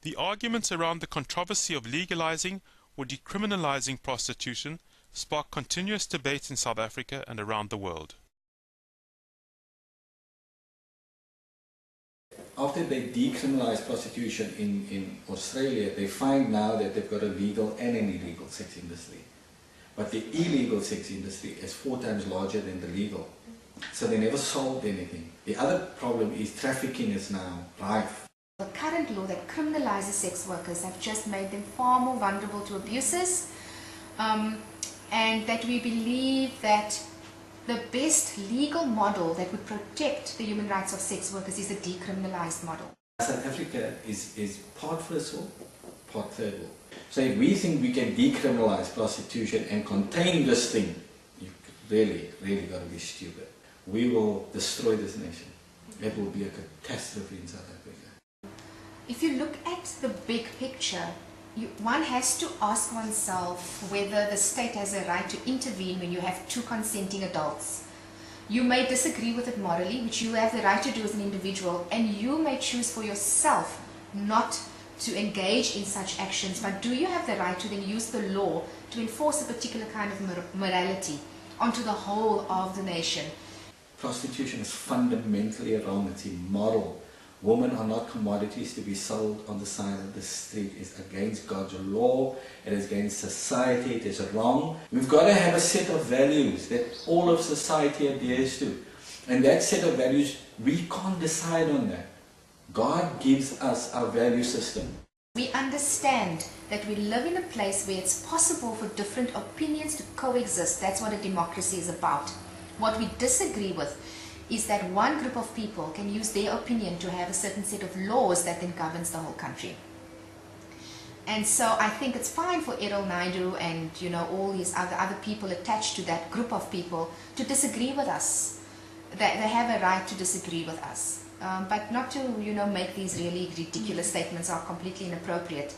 The arguments around the controversy of legalizing or decriminalizing prostitution spark continuous debate in South Africa and around the world. After they decriminalised prostitution in Australia, they find now that they've got a legal and an illegal sex industry. But the illegal sex industry is 4 times larger than the legal. So they never solved anything. The other problem is trafficking is now rife. The current law that criminalizes sex workers have just made them far more vulnerable to abuses, and that we believe that the best legal model that would protect the human rights of sex workers is a decriminalized model. South Africa is part first world, part third world. So if we think we can decriminalize prostitution and contain this thing, you've really got to be stupid. We will destroy this nation. It will be a catastrophe in South Africa. If you look at the big picture, one has to ask oneself whether the state has a right to intervene when you have 2 consenting adults. You may disagree with it morally, which you have the right to do as an individual, and you may choose for yourself not to engage in such actions, but do you have the right to then use the law to enforce a particular kind of morality onto the whole of the nation? Prostitution is fundamentally wrong. It's immoral. Women are not commodities to be sold on the side of the street. It's against God's law. It is against society. It is wrong. We've got to have a set of values that all of society adheres to. And that set of values, we can't decide on that. God gives us our value system. We understand that we live in a place where it's possible for different opinions to coexist. That's what a democracy is about. What we disagree with is that one group of people can use their opinion to have a certain set of laws that then governs the whole country. And so I think it's fine for Errol Naidu and all these other people attached to that group of people to disagree with us. They have a right to disagree with us. But not to make these really ridiculous statements are completely inappropriate.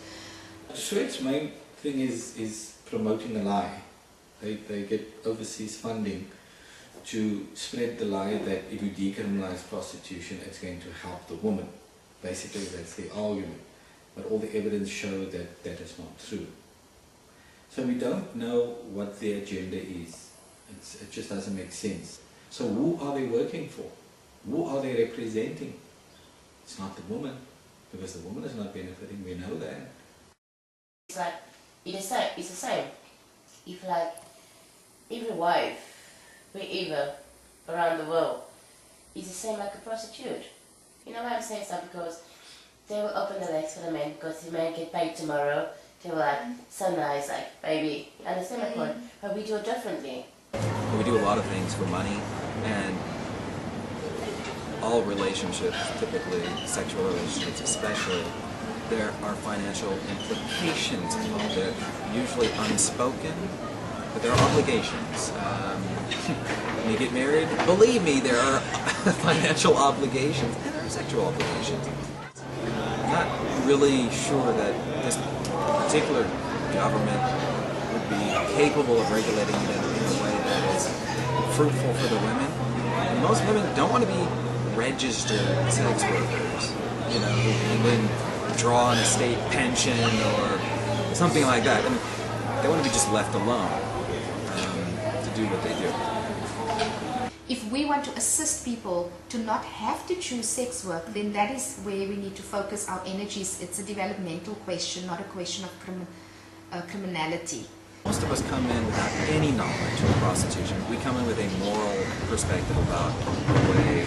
Swed's main thing is promoting a lie. They get overseas funding to spread the lie that if you decriminalize prostitution, it's going to help the woman. Basically, that's the argument. But all the evidence show that that is not true. So we don't know what their agenda is. It just doesn't make sense. So who are they working for? Who are they representing? It's not the woman, because the woman is not benefiting. We know that. It's like, it's the same. If like, every wife, wherever around the world, is the same like a prostitute. You know why I'm saying so? Because they will open the legs for the man because the man get paid tomorrow. They were like, so nice, like, baby. You understand my point? But we do it differently. We do a lot of things for money, and all relationships, typically sexual relationships especially, there are financial implications involved. They're usually unspoken, but there are obligations. When you get married, believe me, there are financial obligations and there are sexual obligations. I'm not really sure that this particular government would be capable of regulating it in a way that is fruitful for the women. And most women don't want to be registered sex workers, who then draw an estate pension or something like that. I mean, they want to be just left alone to do what they do. If we want to assist people to not have to choose sex work, then that is where we need to focus our energies. It's a developmental question, not a question of criminality. Most of us come in without any knowledge of prostitution. We come in with a moral perspective about the way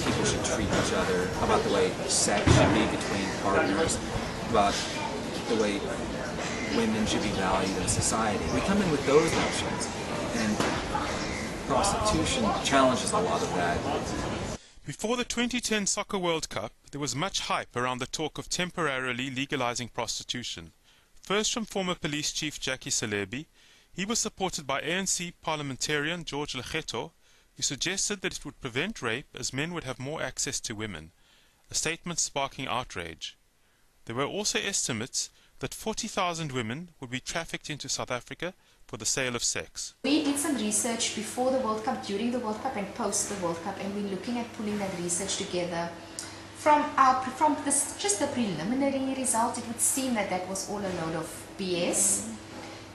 people should treat each other, about the way sex should be between partners, about the way women should be valued in society. We come in with those notions, and prostitution challenges a lot of that. Before the 2010 Soccer World Cup, there was much hype around the talk of temporarily legalizing prostitution. First from former police chief Jackie Selebi, he was supported by ANC parliamentarian George Lekgetho, who suggested that it would prevent rape as men would have more access to women, a statement sparking outrage. There were also estimates that 40,000 women would be trafficked into South Africa for the sale of sex. We did some research before the World Cup, during the World Cup and post the World Cup, and we're looking at pulling that research together From this, just the preliminary result, it would seem that that was all a load of BS.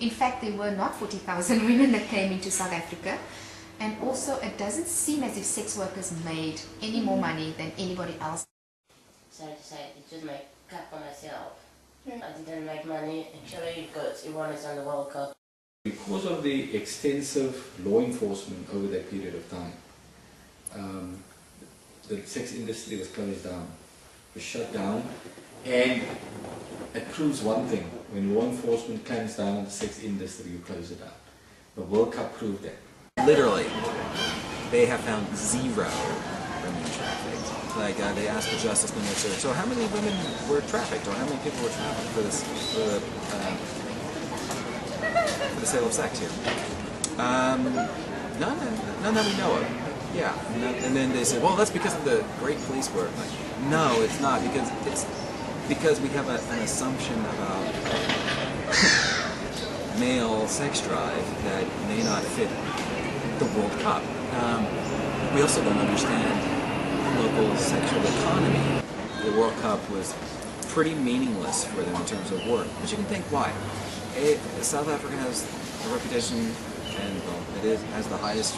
In fact, there were not 40,000 women that came into South Africa. And also, it doesn't seem as if sex workers made any more money than anybody else. Sorry to say, it's just my cap for myself. I didn't make money actually because Iran is on the World Cup. Because of the extensive law enforcement over that period of time, the sex industry was closed down, was shut down, and it proves one thing: when law enforcement clamps down on the sex industry, you close it down. The World Cup proved that. Literally, they have found zero women trafficked. Like they asked the Justice Minister, so how many women were trafficked, or how many people were trafficked for the sale of sex here? None that we know of. Yeah, and then they said, well, that's because of the great police work. Like, no, it's not, because we have an assumption about male sex drive that may not fit the World Cup. We also don't understand the local sexual economy. The World Cup was pretty meaningless for them in terms of work, but you can think why. South Africa has a reputation, and well, has the highest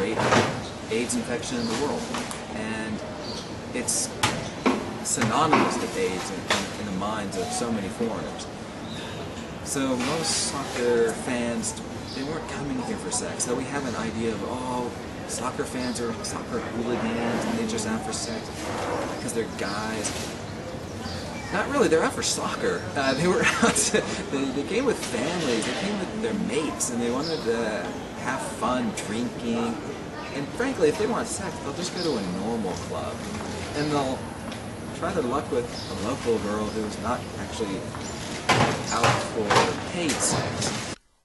rate of AIDS infection in the world, and it's synonymous with AIDS in the minds of so many foreigners. So most soccer fans, they weren't coming here for sex. So we have an idea of, oh, soccer fans are soccer hooligans and they just out for sex because they're guys. Not really, they're out for soccer. They were out they came with families, they came with their mates, and they wanted to have fun drinking. And frankly, if they want sex, they'll just go to a normal club. And they'll try their luck with a local girl who's not actually out for paid sex.